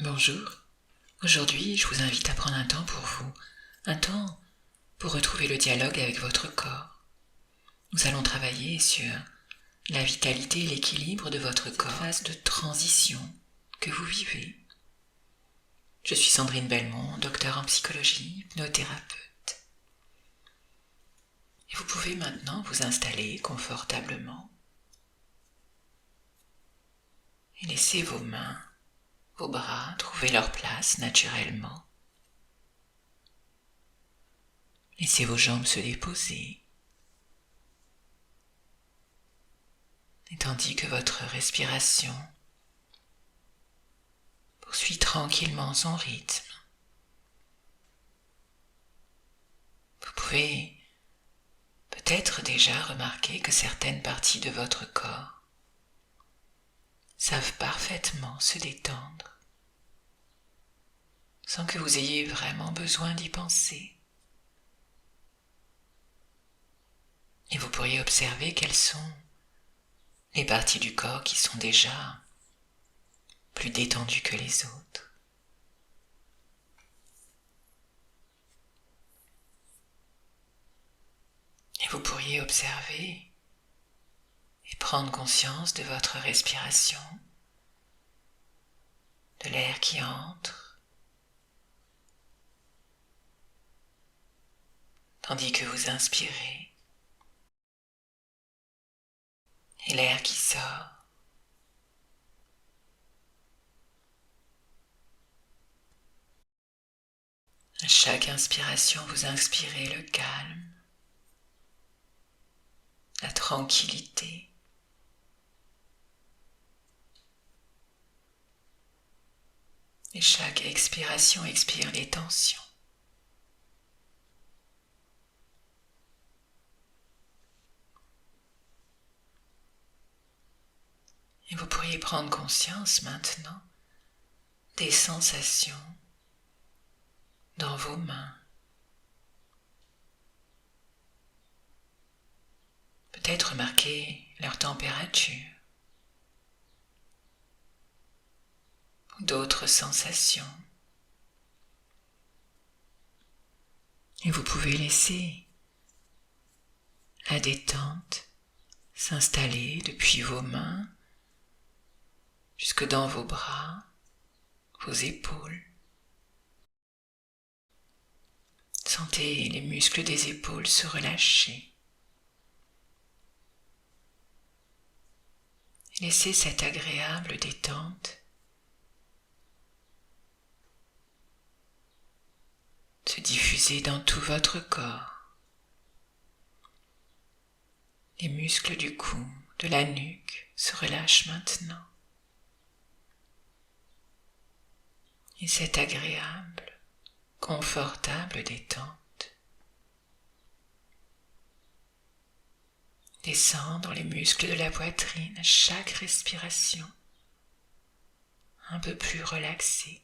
Bonjour. Aujourd'hui, je vous invite à prendre un temps pour vous, un temps pour retrouver le dialogue avec votre corps. Nous allons travailler sur la vitalité et l'équilibre de votre corps, phase de transition que vous vivez. Je suis Sandrine Belmont, docteur en psychologie, hypnothérapeute. Et vous pouvez maintenant vous installer confortablement et laisser vos mains, vos bras trouver leur place naturellement. Laissez vos jambes se déposer. Et tandis que votre respiration poursuit tranquillement son rythme, vous pouvez peut-être déjà remarquer que certaines parties de votre corps savent parfaitement se détendre, sans que vous ayez vraiment besoin d'y penser. Et vous pourriez observer quelles sont les parties du corps qui sont déjà plus détendues que les autres. Et vous pourriez observer et prendre conscience de votre respiration, de l'air qui entre, tandis que vous inspirez, et l'air qui sort. À chaque inspiration, vous inspirez le calme, la tranquillité. Et chaque expiration expire les tensions. Et vous pourriez prendre conscience maintenant des sensations dans vos mains. Peut-être remarquer leur température ou d'autres sensations. Et vous pouvez laisser la détente s'installer depuis vos mains jusque dans vos bras, vos épaules. Sentez les muscles des épaules se relâcher. Laissez cette agréable détente se diffuser dans tout votre corps. Les muscles du cou, de la nuque se relâchent maintenant. Et cette agréable, confortable détente descend dans les muscles de la poitrine à chaque respiration, un peu plus relaxée.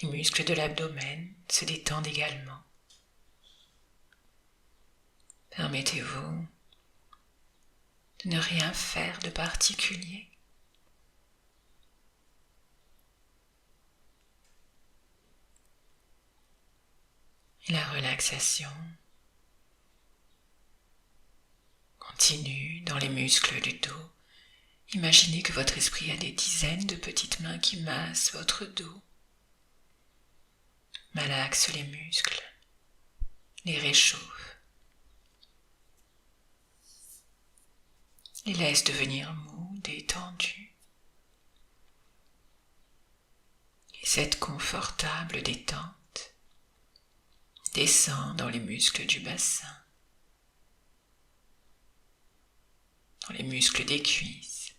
Les muscles de l'abdomen se détendent également. Permettez-vous de ne rien faire de particulier. Et la relaxation continue dans les muscles du dos. Imaginez que votre esprit a des dizaines de petites mains qui massent votre dos, malaxent les muscles, les réchauffent, les laissent devenir mous, détendus. Et cette confortable détente descend dans les muscles du bassin, dans les muscles des cuisses,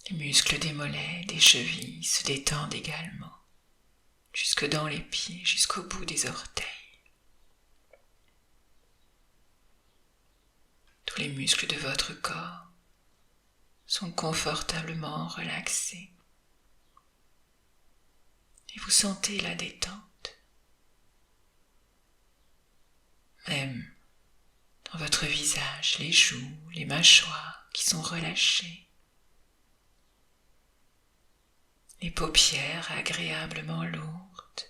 les muscles des mollets, des chevilles se détendent également, jusque dans les pieds, jusqu'au bout des orteils. Tous les muscles de votre corps sont confortablement relaxés. Et vous sentez la détente, même dans votre visage, les joues, les mâchoires, qui sont relâchés, les paupières agréablement lourdes,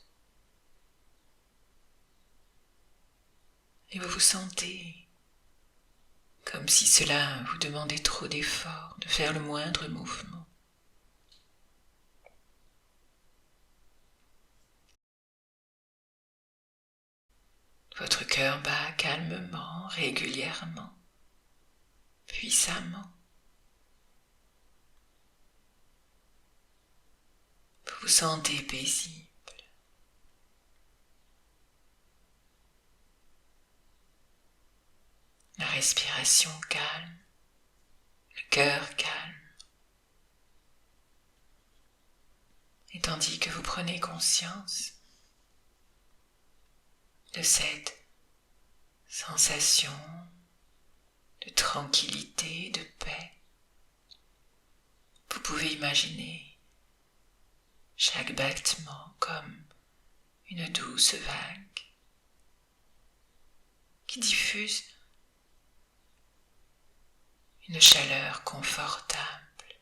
et vous vous sentez comme si cela vous demandait trop d'efforts de faire le moindre mouvement. Votre cœur bat calmement, régulièrement, puissamment. Vous vous sentez paisible. La respiration calme, le cœur calme. Et tandis que vous prenez conscience de cette sensation de tranquillité, de paix, vous pouvez imaginer chaque battement comme une douce vague qui diffuse une chaleur confortable,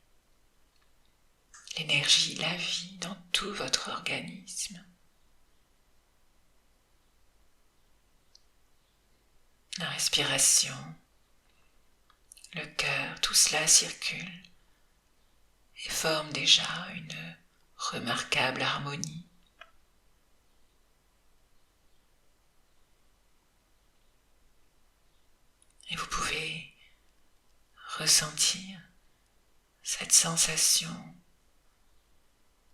l'énergie, la vie dans tout votre organisme. La respiration, le cœur, tout cela circule et forme déjà une remarquable harmonie. Et vous pouvez ressentir cette sensation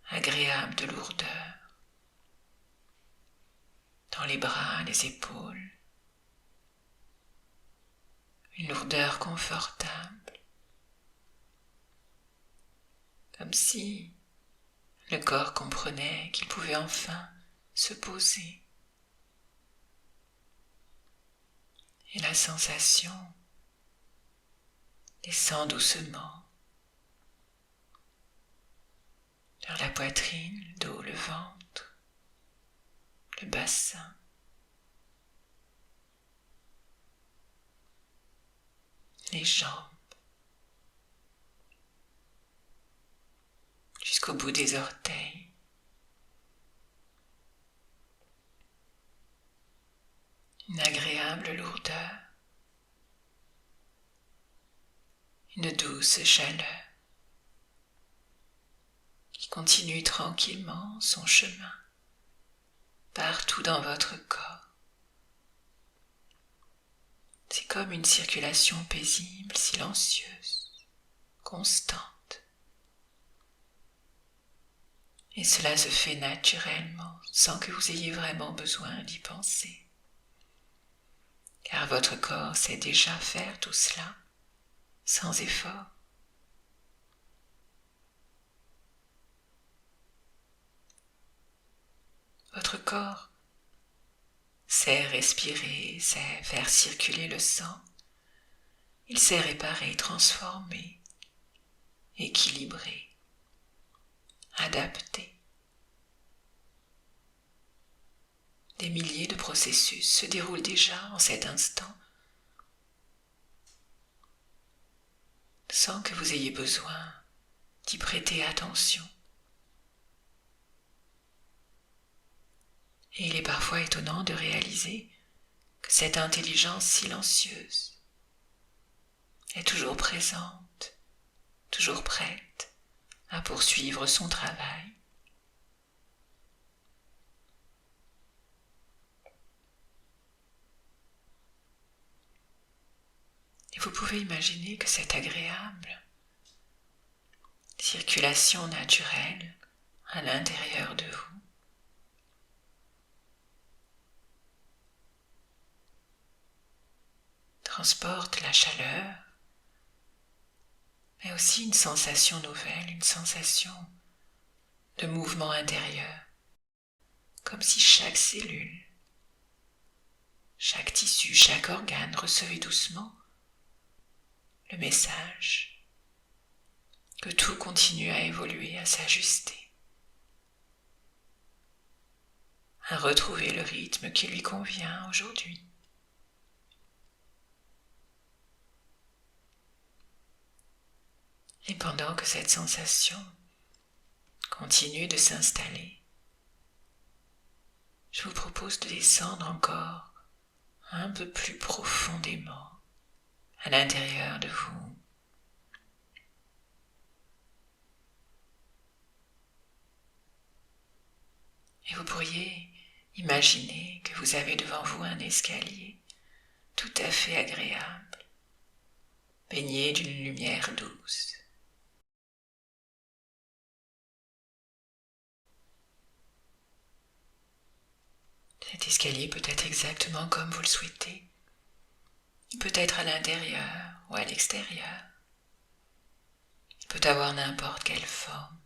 agréable de lourdeur dans les bras, les épaules, une lourdeur confortable, comme si le corps comprenait qu'il pouvait enfin se poser. Et la sensation descend doucement vers la poitrine, le dos, le ventre, le bassin, les jambes, jusqu'au bout des orteils. Une agréable lourdeur, une douce chaleur qui continue tranquillement son chemin partout dans votre corps. C'est comme une circulation paisible, silencieuse, constante. Et cela se fait naturellement, sans que vous ayez vraiment besoin d'y penser. Car votre corps sait déjà faire tout cela, sans effort. Votre corps sait respirer, sait faire circuler le sang. Il sait réparer, transformer, équilibrer, adapter. Des milliers de processus se déroulent déjà en cet instant, sans que vous ayez besoin d'y prêter attention. Et il est parfois étonnant de réaliser que cette intelligence silencieuse est toujours présente, toujours prête à poursuivre son travail. Et vous pouvez imaginer que cette agréable circulation naturelle à l'intérieur de vous transporte la chaleur, mais aussi une sensation nouvelle, une sensation de mouvement intérieur, comme si chaque cellule, chaque tissu, chaque organe recevait doucement le message que tout continue à évoluer, à s'ajuster, à retrouver le rythme qui lui convient aujourd'hui. Et pendant que cette sensation continue de s'installer, je vous propose de descendre encore un peu plus profondément à l'intérieur de vous. Et vous pourriez imaginer que vous avez devant vous un escalier tout à fait agréable, baigné d'une lumière douce. Cet escalier peut être exactement comme vous le souhaitez. Il peut être à l'intérieur ou à l'extérieur. Il peut avoir n'importe quelle forme.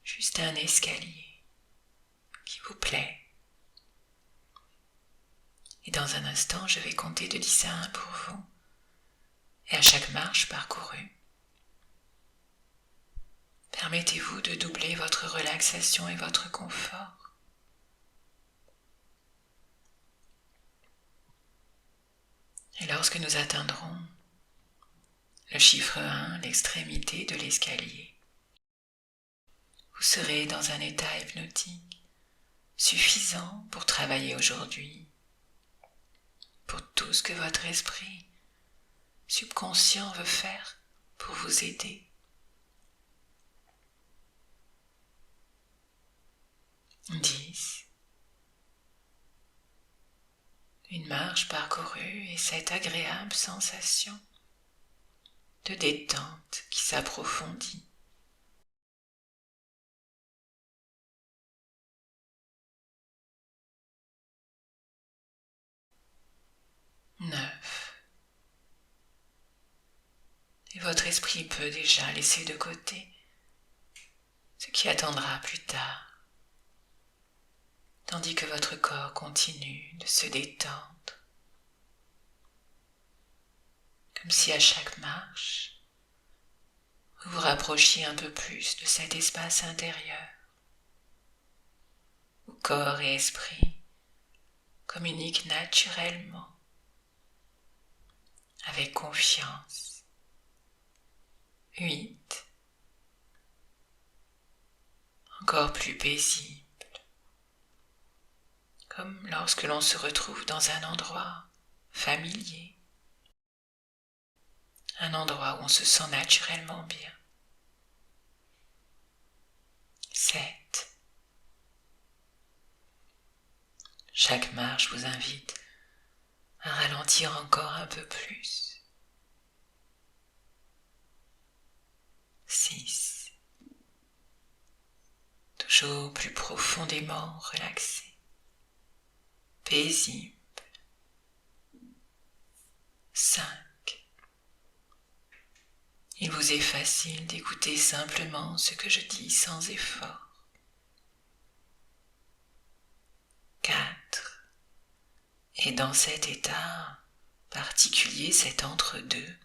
Juste un escalier qui vous plaît. Et dans un instant, je vais compter de 10 à 1 pour vous. Et à chaque marche parcourue, permettez-vous de doubler votre relaxation et votre confort. Et lorsque nous atteindrons le chiffre 1, l'extrémité de l'escalier, vous serez dans un état hypnotique suffisant pour travailler aujourd'hui, pour tout ce que votre esprit subconscient veut faire pour vous aider. 10. Une marche parcourue et cette agréable sensation de détente qui s'approfondit. 9. Et votre esprit peut déjà laisser de côté ce qui attendra plus tard, tandis que votre corps continue de se détendre, comme si à chaque marche, vous vous rapprochiez un peu plus de cet espace intérieur, où corps et esprit communiquent naturellement, avec confiance. 8. Encore plus paisible, comme lorsque l'on se retrouve dans un endroit familier, un endroit où on se sent naturellement bien. 7. Chaque marche vous invite à ralentir encore un peu plus. 6. Toujours plus profondément relaxé, paisible. 5. Il vous est facile d'écouter simplement ce que je dis sans effort. 4. Et dans cet état particulier, cet entre-deux,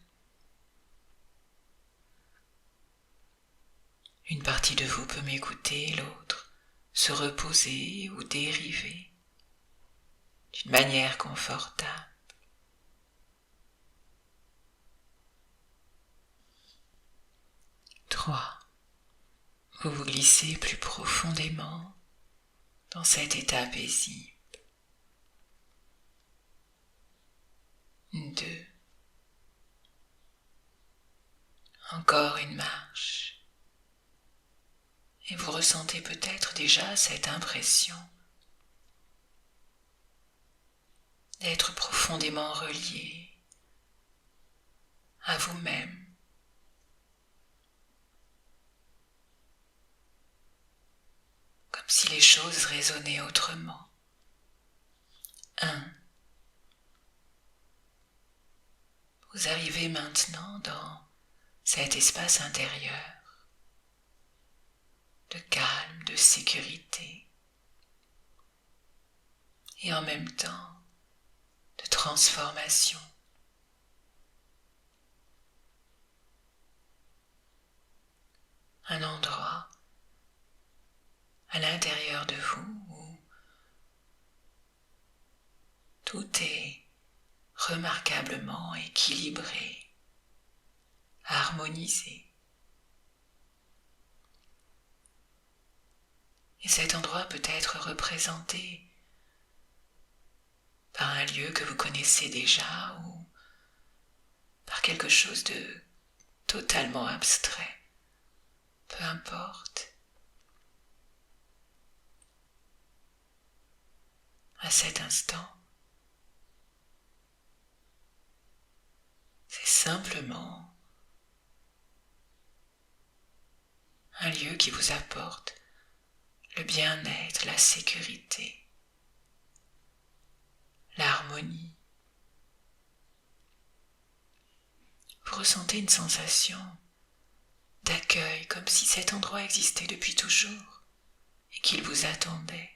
une partie de vous peut m'écouter, l'autre se reposer ou dériver d'une manière confortable. 3. Vous vous glissez plus profondément dans cet état paisible. 2. Encore une marche. Et vous ressentez peut-être déjà cette impression d'être profondément relié à vous-même. Comme si les choses résonnaient autrement. 1. Vous arrivez maintenant dans cet espace intérieur de calme, de sécurité et en même temps de transformation. Un endroit à l'intérieur de vous où tout est remarquablement équilibré, harmonisé. Et cet endroit peut être représenté par un lieu que vous connaissez déjà ou par quelque chose de totalement abstrait, peu importe. À cet instant, c'est simplement un lieu qui vous apporte le bien-être, la sécurité, l'harmonie. Vous ressentez une sensation d'accueil, comme si cet endroit existait depuis toujours et qu'il vous attendait.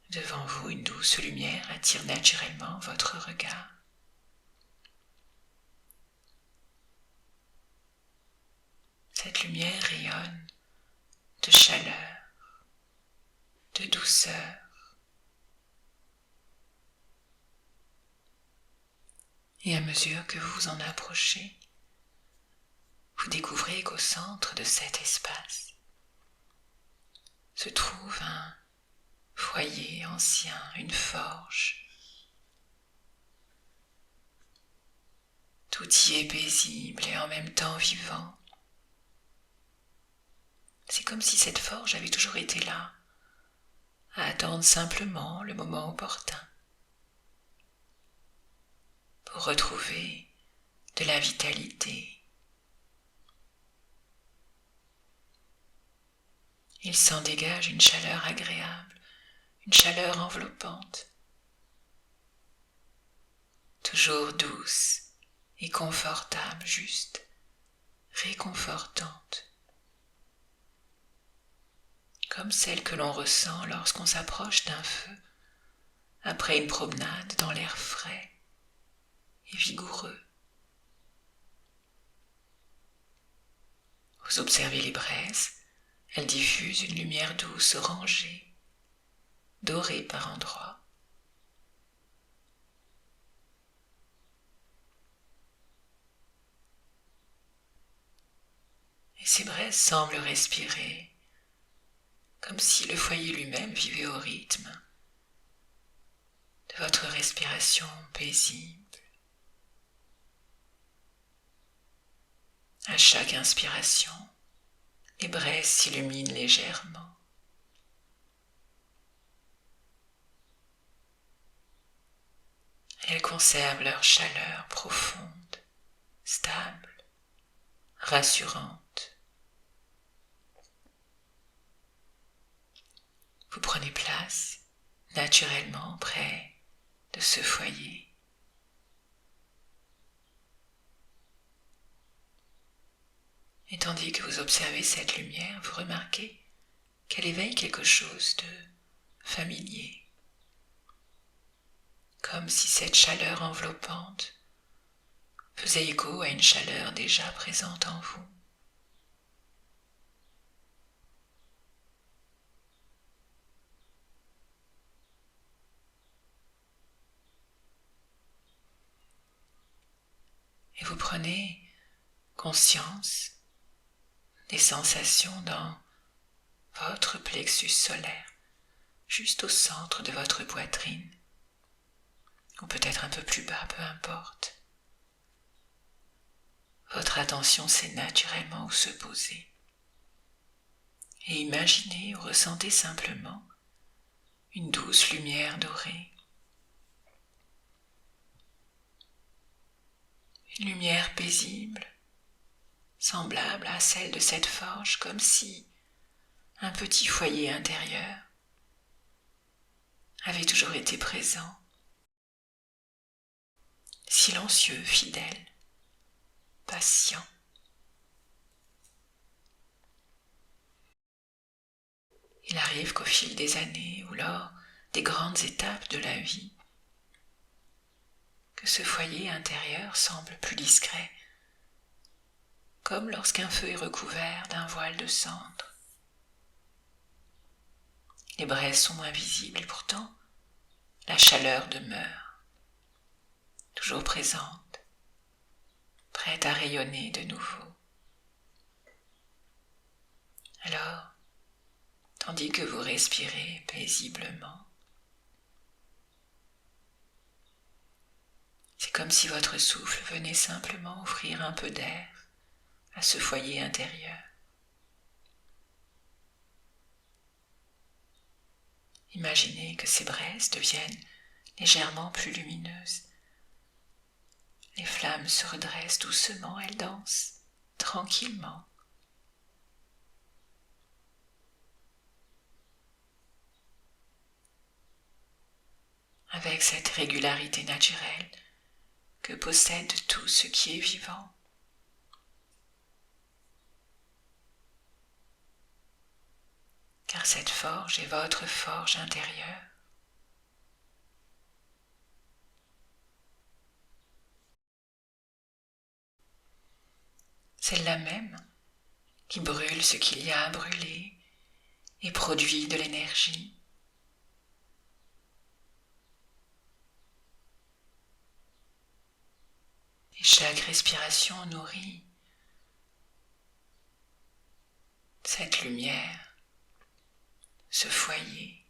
Devant vous, une douce lumière attire naturellement votre regard. Cette lumière rayonne de chaleur, de douceur. Et à mesure que vous vous en approchez, vous découvrez qu'au centre de cet espace se trouve un foyer ancien, une forge. Tout y est paisible et en même temps vivant. C'est comme si cette forge avait toujours été là, à attendre simplement le moment opportun pour retrouver de la vitalité. Il s'en dégage une chaleur agréable, une chaleur enveloppante, toujours douce et confortable, juste réconfortante, comme celle que l'on ressent lorsqu'on s'approche d'un feu après une promenade dans l'air frais et vigoureux. Vous observez les braises, elles diffusent une lumière douce orangée, dorée par endroits. Et ces braises semblent respirer, comme si le foyer lui-même vivait au rythme de votre respiration paisible. À chaque inspiration, les braises s'illuminent légèrement. Elles conservent leur chaleur profonde, stable, rassurante. Vous prenez place naturellement près de ce foyer. Et tandis que vous observez cette lumière, vous remarquez qu'elle éveille quelque chose de familier, comme si cette chaleur enveloppante faisait écho à une chaleur déjà présente en vous. Et vous prenez conscience des sensations dans votre plexus solaire, juste au centre de votre poitrine, ou peut-être un peu plus bas, peu importe. Votre attention sait naturellement où se poser. Et imaginez ou ressentez simplement une douce lumière dorée. Une lumière paisible, semblable à celle de cette forge, comme si un petit foyer intérieur avait toujours été présent, silencieux, fidèle, patient. Il arrive qu'au fil des années ou lors des grandes étapes de la vie, que ce foyer intérieur semble plus discret, comme lorsqu'un feu est recouvert d'un voile de cendre. Les braises sont moins visibles et pourtant, la chaleur demeure, toujours présente, prête à rayonner de nouveau. Alors, tandis que vous respirez paisiblement, c'est comme si votre souffle venait simplement offrir un peu d'air à ce foyer intérieur. Imaginez que ces braises deviennent légèrement plus lumineuses. Les flammes se redressent doucement, elles dansent tranquillement. Avec cette régularité naturelle que possède tout ce qui est vivant. Car cette forge est votre forge intérieure. Celle-là même qui brûle ce qu'il y a à brûler et produit de l'énergie. Et chaque respiration nourrit cette lumière, ce foyer.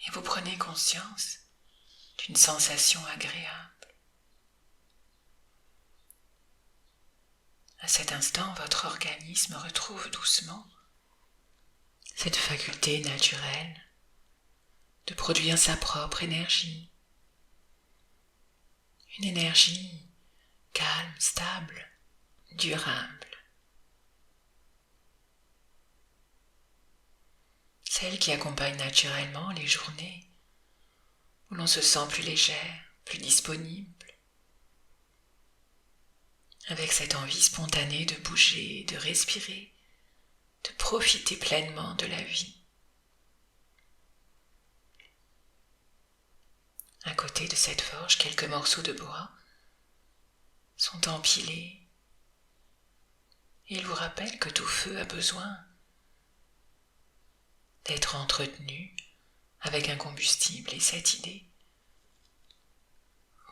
Et vous prenez conscience d'une sensation agréable. À cet instant, votre organisme retrouve doucement cette faculté naturelle de produire sa propre énergie. Une énergie calme, stable, durable. Celle qui accompagne naturellement les journées où l'on se sent plus légère, plus disponible, avec cette envie spontanée de bouger, de respirer, de profiter pleinement de la vie. À côté de cette forge, quelques morceaux de bois sont empilés et ils vous rappellent que tout feu a besoin d'être entretenu avec un combustible, et cette idée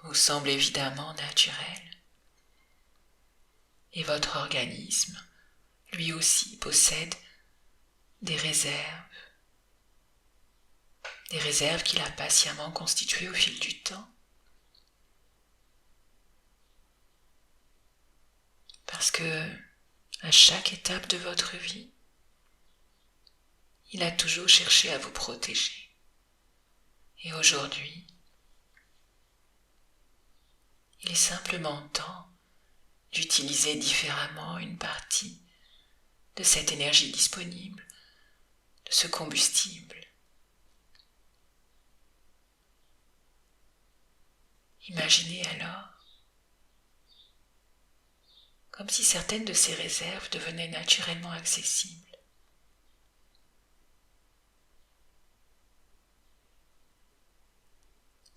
vous semble évidemment naturelle. Et votre organisme, lui aussi, possède des réserves qu'il a patiemment constituées au fil du temps. Parce que, à chaque étape de votre vie, il a toujours cherché à vous protéger. Et aujourd'hui, il est simplement temps d'utiliser différemment une partie de cette énergie disponible, de ce combustible. Imaginez alors comme si certaines de ces réserves devenaient naturellement accessibles.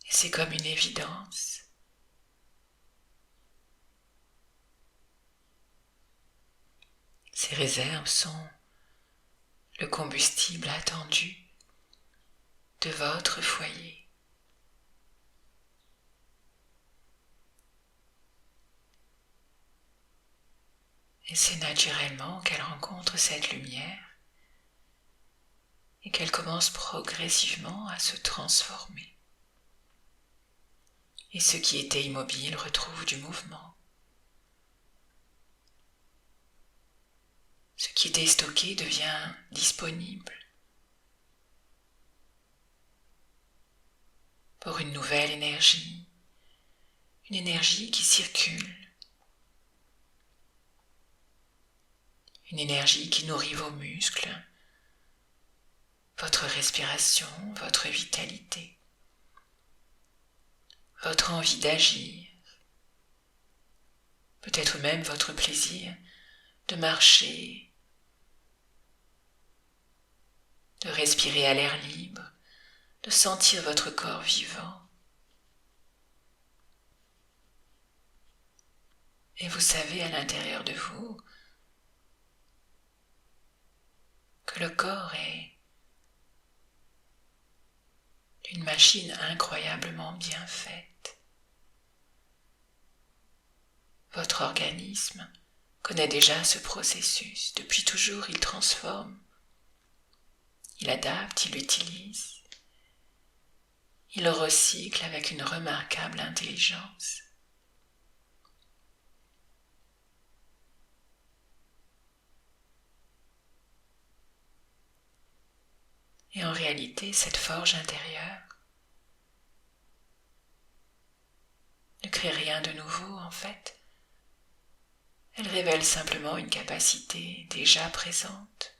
Et c'est comme une évidence. Ces réserves sont le combustible attendu de votre foyer. Et c'est naturellement qu'elle rencontre cette lumière et qu'elle commence progressivement à se transformer. Et ce qui était immobile retrouve du mouvement. Ce qui était stocké devient disponible pour une nouvelle énergie, une énergie qui circule, une énergie qui nourrit vos muscles, votre respiration, votre vitalité, votre envie d'agir, peut-être même votre plaisir de marcher, de respirer à l'air libre, de sentir votre corps vivant. Et vous savez à l'intérieur de vous que le corps est une machine incroyablement bien faite. Votre organisme connaît déjà ce processus. Depuis toujours, il transforme, il adapte, il utilise, il recycle avec une remarquable intelligence. Et en réalité, cette forge intérieure ne crée rien de nouveau en fait. Elle révèle simplement une capacité déjà présente.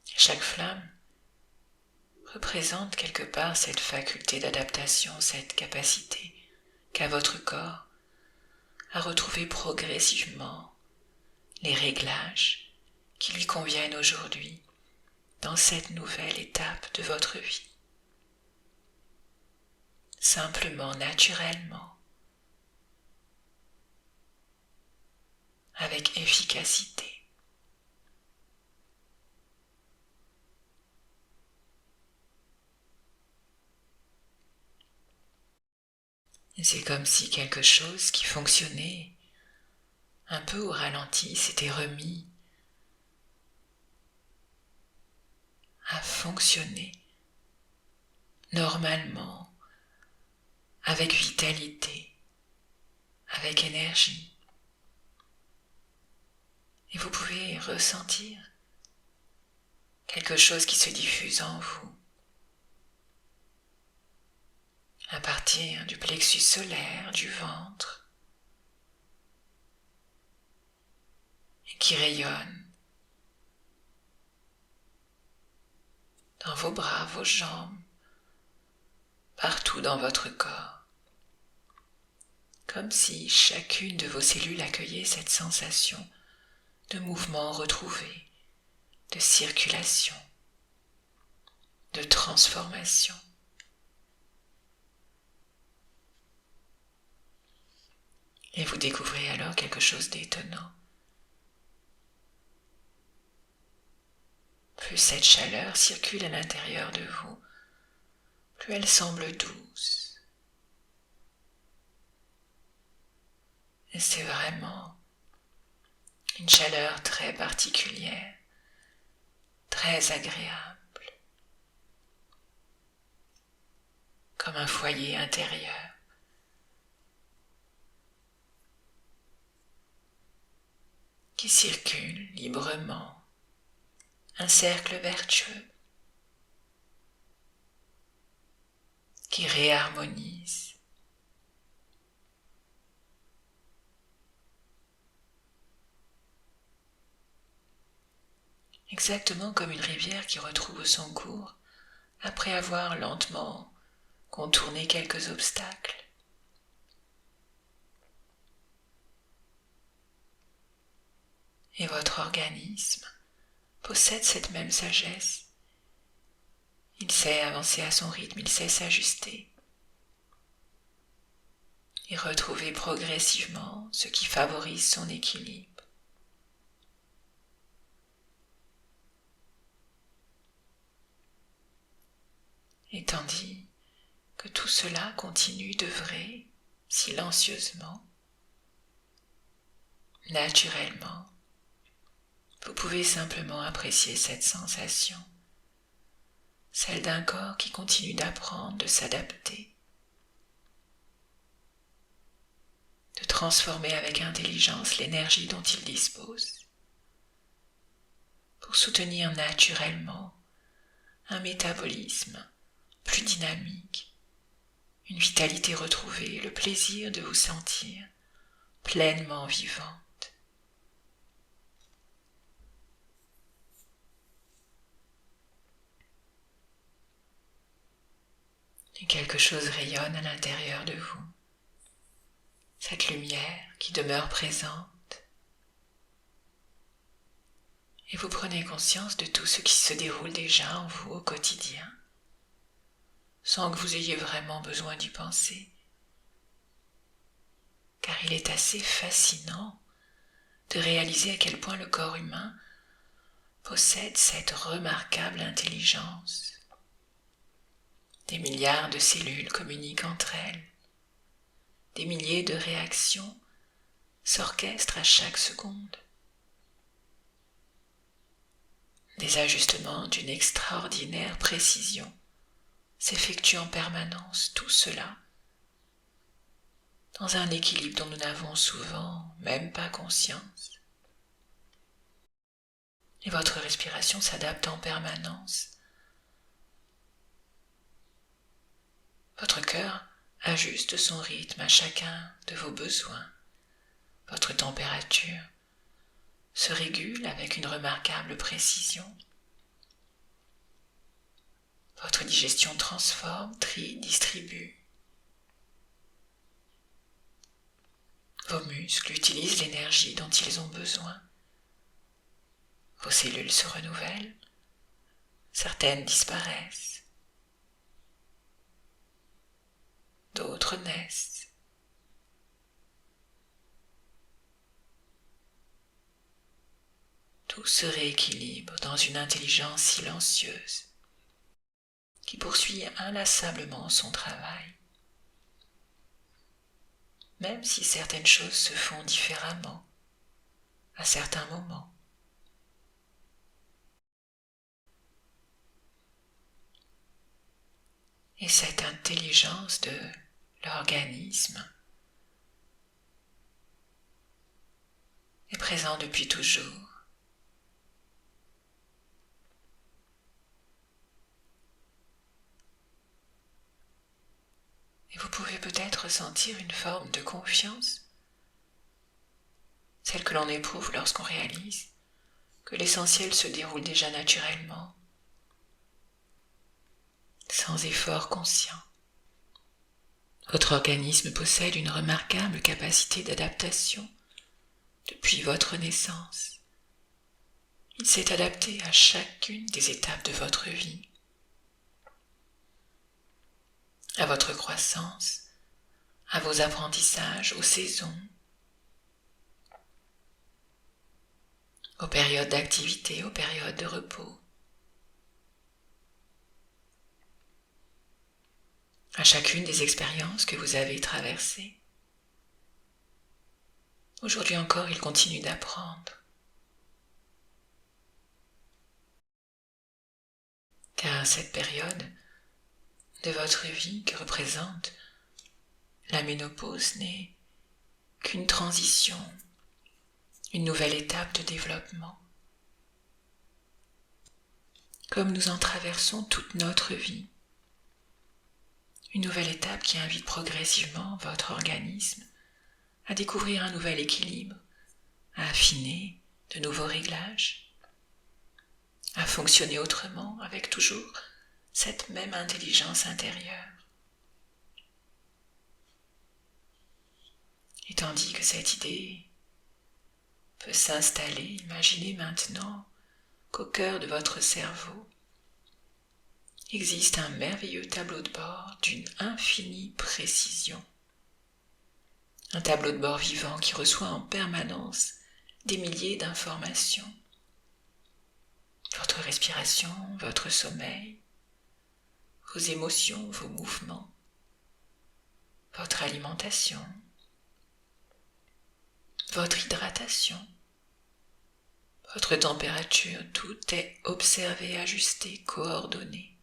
Chaque flamme représente quelque part cette faculté d'adaptation, cette capacité qu'a votre corps à retrouver progressivement les réglages qui lui conviennent aujourd'hui dans cette nouvelle étape de votre vie. Simplement, naturellement, avec efficacité. Et c'est comme si quelque chose qui fonctionnait un peu au ralenti s'était remis à fonctionner normalement, avec vitalité, avec énergie. Et vous pouvez ressentir quelque chose qui se diffuse en vous, à partir du plexus solaire, du ventre, et qui rayonne dans vos bras, vos jambes, partout dans votre corps, comme si chacune de vos cellules accueillait cette sensation de mouvement retrouvé, de circulation, de transformation. Et vous découvrez alors quelque chose d'étonnant. Plus cette chaleur circule à l'intérieur de vous, plus elle semble douce. Et c'est vraiment une chaleur très particulière, très agréable, comme un foyer intérieur. Qui circule librement, un cercle vertueux qui réharmonise. Exactement comme une rivière qui retrouve son cours après avoir lentement contourné quelques obstacles. Et votre organisme possède cette même sagesse. Il sait avancer à son rythme, il sait s'ajuster et retrouver progressivement ce qui favorise son équilibre. Et tandis que tout cela continue d'œuvrer silencieusement, naturellement, vous pouvez simplement apprécier cette sensation, celle d'un corps qui continue d'apprendre, de s'adapter, de transformer avec intelligence l'énergie dont il dispose, pour soutenir naturellement un métabolisme plus dynamique, une vitalité retrouvée, le plaisir de vous sentir pleinement vivante. Et quelque chose rayonne à l'intérieur de vous. Cette lumière qui demeure présente. Et vous prenez conscience de tout ce qui se déroule déjà en vous au quotidien, sans que vous ayez vraiment besoin d'y penser. car il est assez fascinant de réaliser à quel point le corps humain possède cette remarquable intelligence. Des milliards de cellules communiquent entre elles. Des milliers de réactions s'orchestrent à chaque seconde. Des ajustements d'une extraordinaire précision s'effectuent en permanence, tout cela dans un équilibre dont nous n'avons souvent même pas conscience. Et votre respiration s'adapte en permanence. Votre cœur ajuste son rythme à chacun de vos besoins. Votre température se régule avec une remarquable précision. Votre digestion transforme, trie, distribue. Vos muscles utilisent l'énergie dont ils ont besoin. Vos cellules se renouvellent, certaines disparaissent, d'autres naissent. Tout se rééquilibre dans une intelligence silencieuse qui poursuit inlassablement son travail. Même si certaines choses se font différemment à certains moments. Et cette intelligence de l'organisme est présente depuis toujours. Et vous pouvez peut-être ressentir une forme de confiance, celle que l'on éprouve lorsqu'on réalise que l'essentiel se déroule déjà naturellement, sans effort conscient. Votre organisme possède une remarquable capacité d'adaptation depuis votre naissance. Il s'est adapté à chacune des étapes de votre vie, à votre croissance, à vos apprentissages, aux saisons, aux périodes d'activité, aux périodes de repos, à chacune des expériences que vous avez traversées. Aujourd'hui encore, il continue d'apprendre. Car cette période de votre vie que représente la ménopause n'est qu'une transition, une nouvelle étape de développement. Comme nous en traversons toute notre vie, une nouvelle étape qui invite progressivement votre organisme à découvrir un nouvel équilibre, à affiner de nouveaux réglages, à fonctionner autrement avec toujours cette même intelligence intérieure. Et tandis que cette idée peut s'installer, imaginez maintenant qu'au cœur de votre cerveau existe un merveilleux tableau de bord d'une infinie précision. Un tableau de bord vivant qui reçoit en permanence des milliers d'informations. Votre respiration, votre sommeil, vos émotions, vos mouvements, votre alimentation, votre hydratation, votre température, tout est observé, ajusté, coordonné.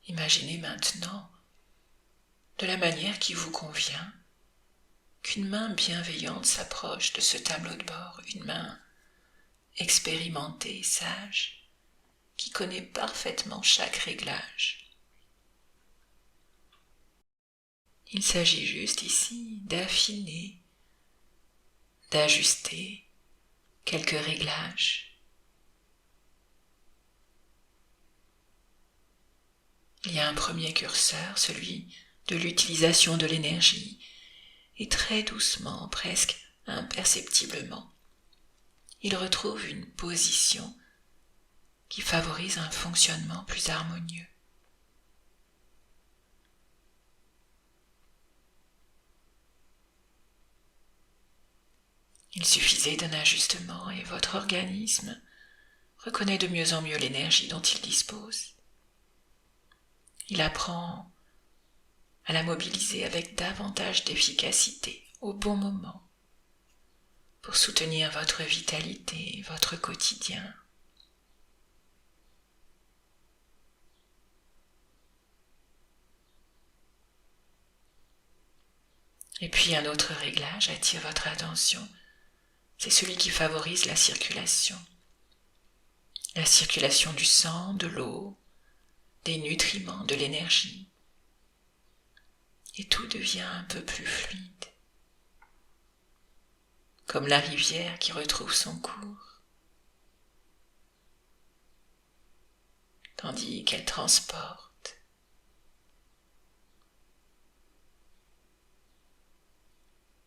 Imaginez maintenant, de la manière qui vous convient, qu'une main bienveillante s'approche de ce tableau de bord, une main expérimentée, sage, qui connaît parfaitement chaque réglage. Il s'agit juste ici d'affiner, d'ajuster quelques réglages. Il y a un premier curseur, celui de l'utilisation de l'énergie, et très doucement, presque imperceptiblement, il retrouve une position qui favorise un fonctionnement plus harmonieux. Il suffisait d'un ajustement et votre organisme reconnaît de mieux en mieux l'énergie dont il dispose. Il apprend à la mobiliser avec davantage d'efficacité au bon moment pour soutenir votre vitalité, votre quotidien. Et puis un autre réglage attire votre attention, c'est celui qui favorise la circulation. La circulation du sang, de l'eau, des nutriments, de l'énergie. Et tout devient un peu plus fluide. Comme la rivière qui retrouve son cours, tandis qu'elle transporte.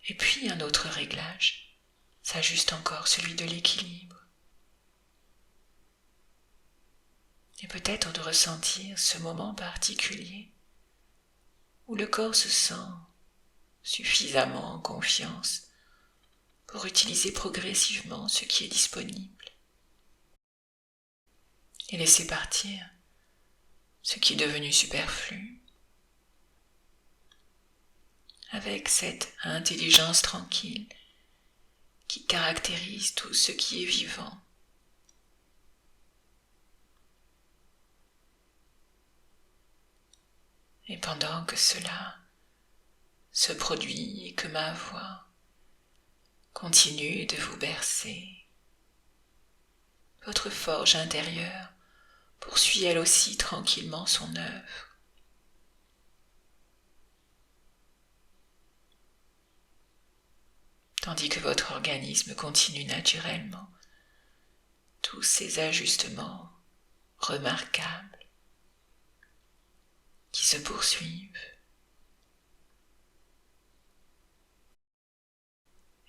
Et puis un autre réglage s'ajuste encore, celui de l'équilibre. Et peut-être de ressentir ce moment particulier où le corps se sent suffisamment en confiance pour utiliser progressivement ce qui est disponible et laisser partir ce qui est devenu superflu avec cette intelligence tranquille qui caractérise tout ce qui est vivant. Et pendant que cela se produit et que ma voix continue de vous bercer, votre forge intérieure poursuit elle aussi tranquillement son œuvre. Tandis que votre organisme continue naturellement tous ces ajustements remarquables qui se poursuivent.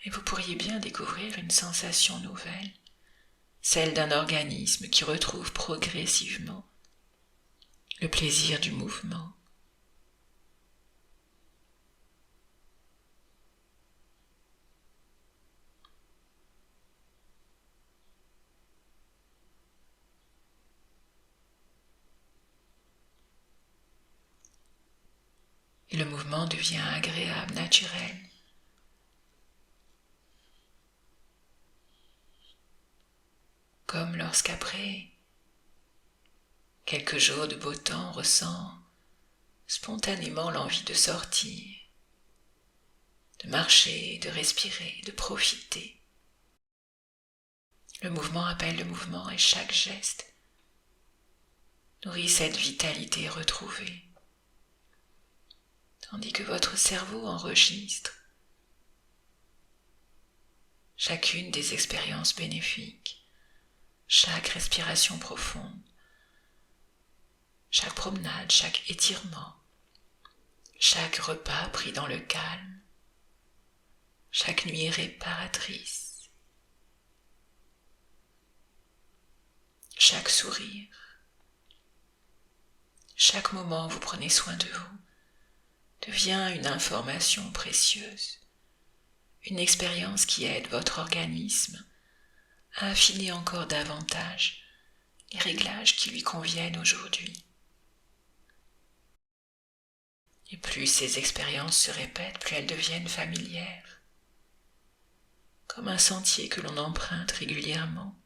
Et vous pourriez bien découvrir une sensation nouvelle, celle d'un organisme qui retrouve progressivement le plaisir du mouvement. Et le mouvement devient agréable, naturel. Comme lorsqu'après quelques jours de beau temps, on ressent spontanément l'envie de sortir, de marcher, de respirer, de profiter. Le mouvement appelle le mouvement et chaque geste nourrit cette vitalité retrouvée, tandis que votre cerveau enregistre chacune des expériences bénéfiques, chaque respiration profonde, chaque promenade, chaque étirement, chaque repas pris dans le calme, chaque nuit réparatrice, chaque sourire, chaque moment où vous prenez soin de vous devient une information précieuse, une expérience qui aide votre organisme à affiner encore davantage les réglages qui lui conviennent aujourd'hui. Et plus ces expériences se répètent, plus elles deviennent familières, comme un sentier que l'on emprunte régulièrement.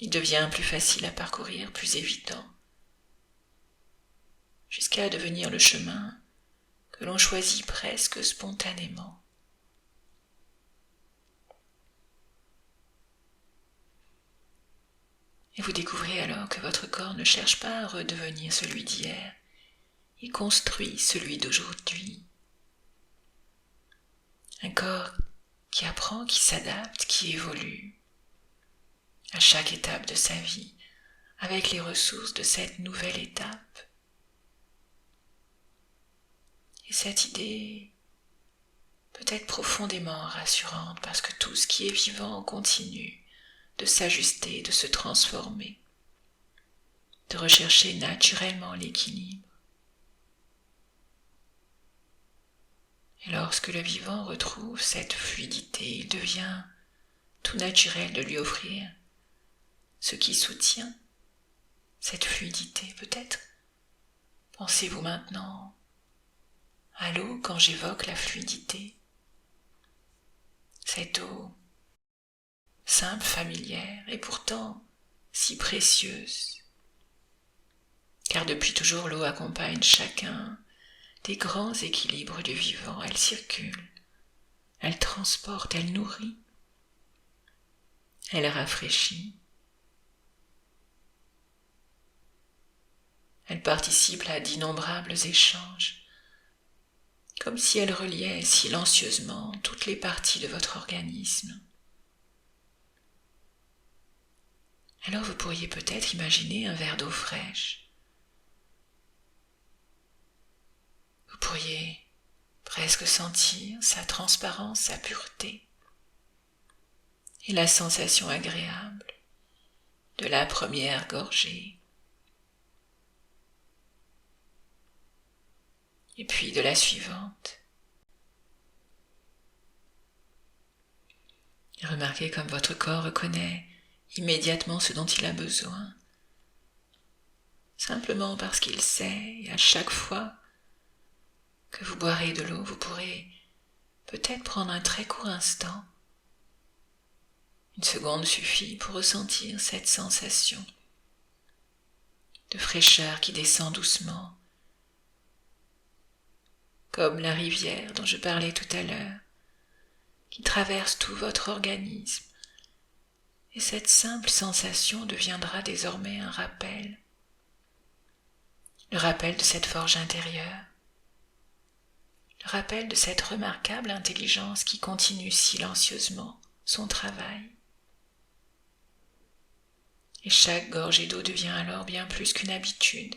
Il devient plus facile à parcourir, plus évident, jusqu'à devenir le chemin que l'on choisit presque spontanément. Et vous découvrez alors que votre corps ne cherche pas à redevenir celui d'hier, il construit celui d'aujourd'hui. Un corps qui apprend, qui s'adapte, qui évolue à chaque étape de sa vie, avec les ressources de cette nouvelle étape. Et cette idée peut être profondément rassurante parce que tout ce qui est vivant continue de s'ajuster, de se transformer, de rechercher naturellement l'équilibre. Et lorsque le vivant retrouve cette fluidité, il devient tout naturel de lui offrir ce qui soutient cette fluidité. Peut-être pensez-vous maintenant à l'eau quand j'évoque la fluidité. Cette eau simple, familière et pourtant si précieuse. Car depuis toujours l'eau accompagne chacun des grands équilibres du vivant. Elle circule, elle transporte, elle nourrit, elle rafraîchit. Elle participe à d'innombrables échanges, comme si elle reliait silencieusement toutes les parties de votre organisme. Alors vous pourriez peut-être imaginer un verre d'eau fraîche. Vous pourriez presque sentir sa transparence, sa pureté et la sensation agréable de la première gorgée. Et puis de la suivante. Et remarquez comme votre corps reconnaît immédiatement ce dont il a besoin, simplement parce qu'il sait, et à chaque fois que vous boirez de l'eau, vous pourrez peut-être prendre un très court instant. Une seconde suffit pour ressentir cette sensation de fraîcheur qui descend doucement, comme la rivière dont je parlais tout à l'heure, qui traverse tout votre organisme. Et cette simple sensation deviendra désormais un rappel, le rappel de cette forge intérieure, le rappel de cette remarquable intelligence qui continue silencieusement son travail. Et chaque gorgée d'eau devient alors bien plus qu'une habitude,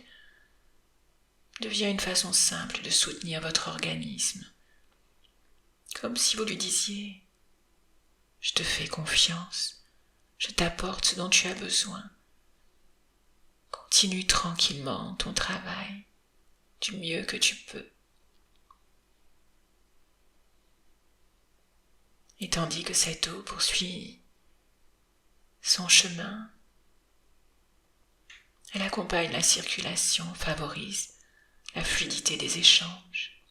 devient une façon simple de soutenir votre organisme, comme si vous lui disiez « Je te fais confiance, je t'apporte ce dont tu as besoin. Continue tranquillement ton travail du mieux que tu peux. » Et tandis que cette eau poursuit son chemin, elle accompagne la circulation, favorise la fluidité des échanges.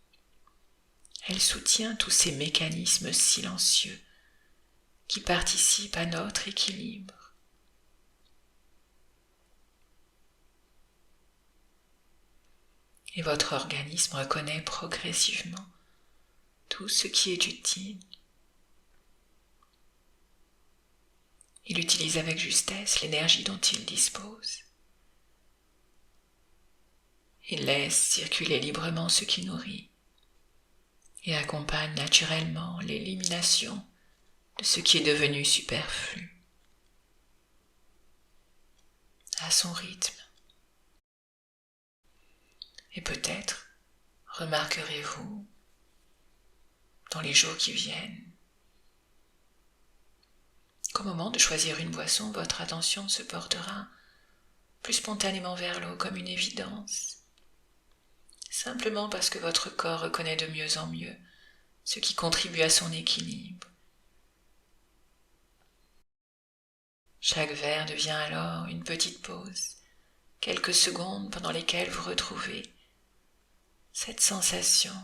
Elle soutient tous ces mécanismes silencieux qui participent à notre équilibre. Et votre organisme reconnaît progressivement tout ce qui est utile. Il utilise avec justesse l'énergie dont il dispose. Il laisse circuler librement ce qui nourrit et accompagne naturellement l'élimination de ce qui est devenu superflu, à son rythme. Et peut-être remarquerez-vous dans les jours qui viennent qu'au moment de choisir une boisson, votre attention se portera plus spontanément vers l'eau comme une évidence, simplement parce que votre corps reconnaît de mieux en mieux ce qui contribue à son équilibre. Chaque verre devient alors une petite pause, quelques secondes pendant lesquelles vous retrouvez cette sensation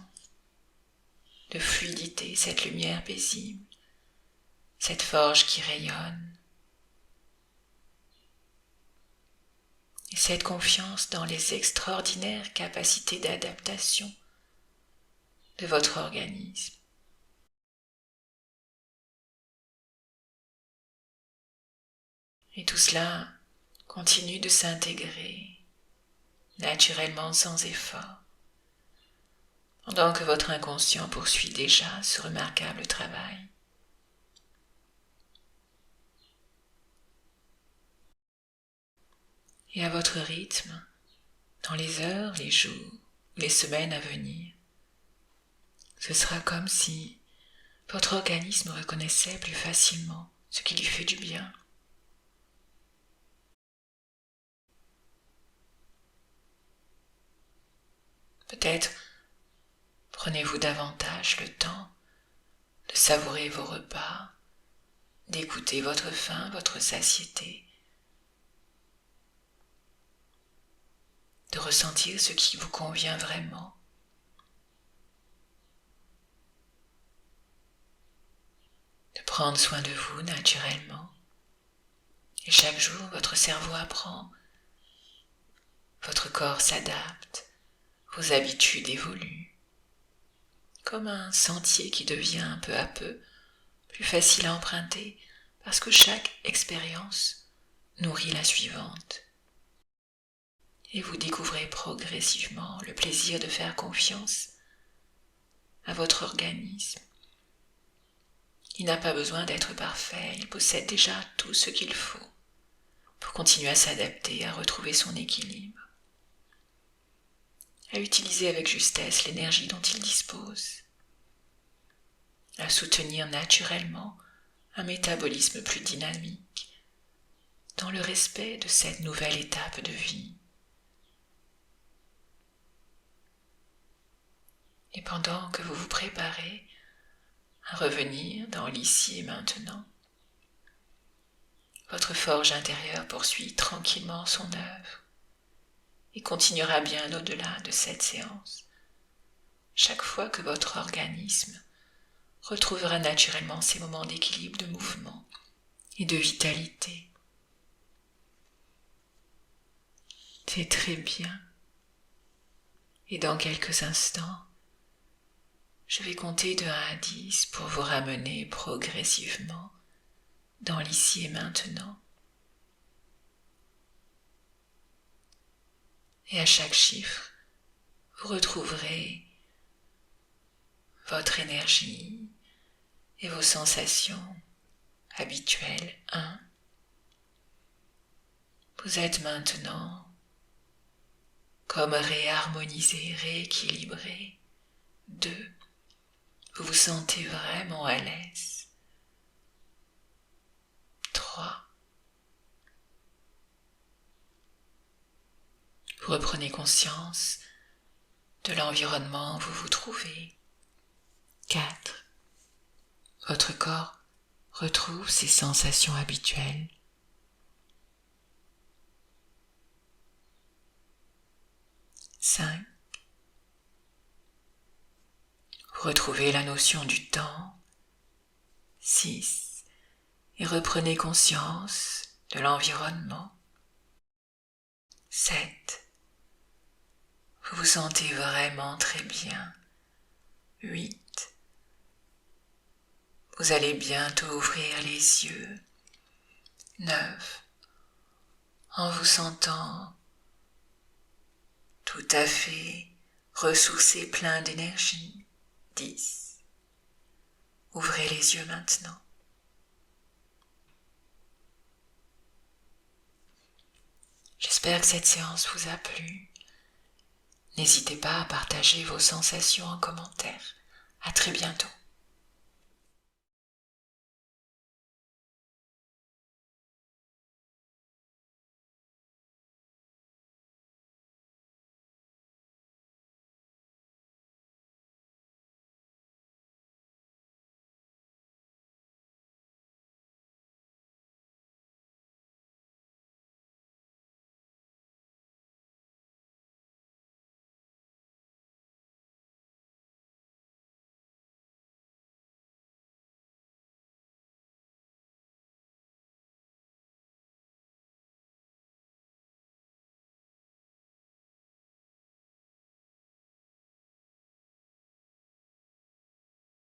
de fluidité, cette lumière paisible, cette forge qui rayonne, et cette confiance dans les extraordinaires capacités d'adaptation de votre organisme. Et tout cela continue de s'intégrer naturellement sans effort, pendant que votre inconscient poursuit déjà ce remarquable travail. Et à votre rythme, dans les heures, les jours, les semaines à venir, ce sera comme si votre organisme reconnaissait plus facilement ce qui lui fait du bien. Peut-être Prenez-vous davantage le temps de savourer vos repas, d'écouter votre faim, votre satiété, de ressentir ce qui vous convient vraiment. De prendre soin de vous naturellement. Et chaque jour, votre cerveau apprend, votre corps s'adapte, vos habitudes évoluent, comme un sentier qui devient peu à peu plus facile à emprunter, parce que chaque expérience nourrit la suivante. Et vous découvrez progressivement le plaisir de faire confiance à votre organisme. Il n'a pas besoin d'être parfait, il possède déjà tout ce qu'il faut pour continuer à s'adapter, à retrouver son équilibre, à utiliser avec justesse l'énergie dont il dispose, à soutenir naturellement un métabolisme plus dynamique dans le respect de cette nouvelle étape de vie. Et pendant que vous vous préparez à revenir dans l'ici et maintenant, votre forge intérieure poursuit tranquillement son œuvre et continuera bien au-delà de cette séance. Chaque fois que votre organisme retrouvera naturellement ses moments d'équilibre, de mouvement et de vitalité. C'est très bien. Et dans quelques instants, je vais compter de 1 à 10 pour vous ramener progressivement dans l'ici et maintenant. Et à chaque chiffre, vous retrouverez votre énergie et vos sensations habituelles. 1. Vous êtes maintenant comme réharmonisé, rééquilibré. 2. Vous vous sentez vraiment à l'aise. 3. Vous reprenez conscience de l'environnement où vous vous trouvez. 4. Votre corps retrouve ses sensations habituelles. 5. Vous retrouvez la notion du temps. 6. Et reprenez conscience de l'environnement. 7. Vous vous sentez vraiment très bien. 8. Vous allez bientôt ouvrir les yeux. 9. En vous sentant tout à fait ressourcé, plein d'énergie. 10. Ouvrez les yeux maintenant. J'espère que cette séance vous a plu. N'hésitez pas à partager vos sensations en commentaire. À très bientôt.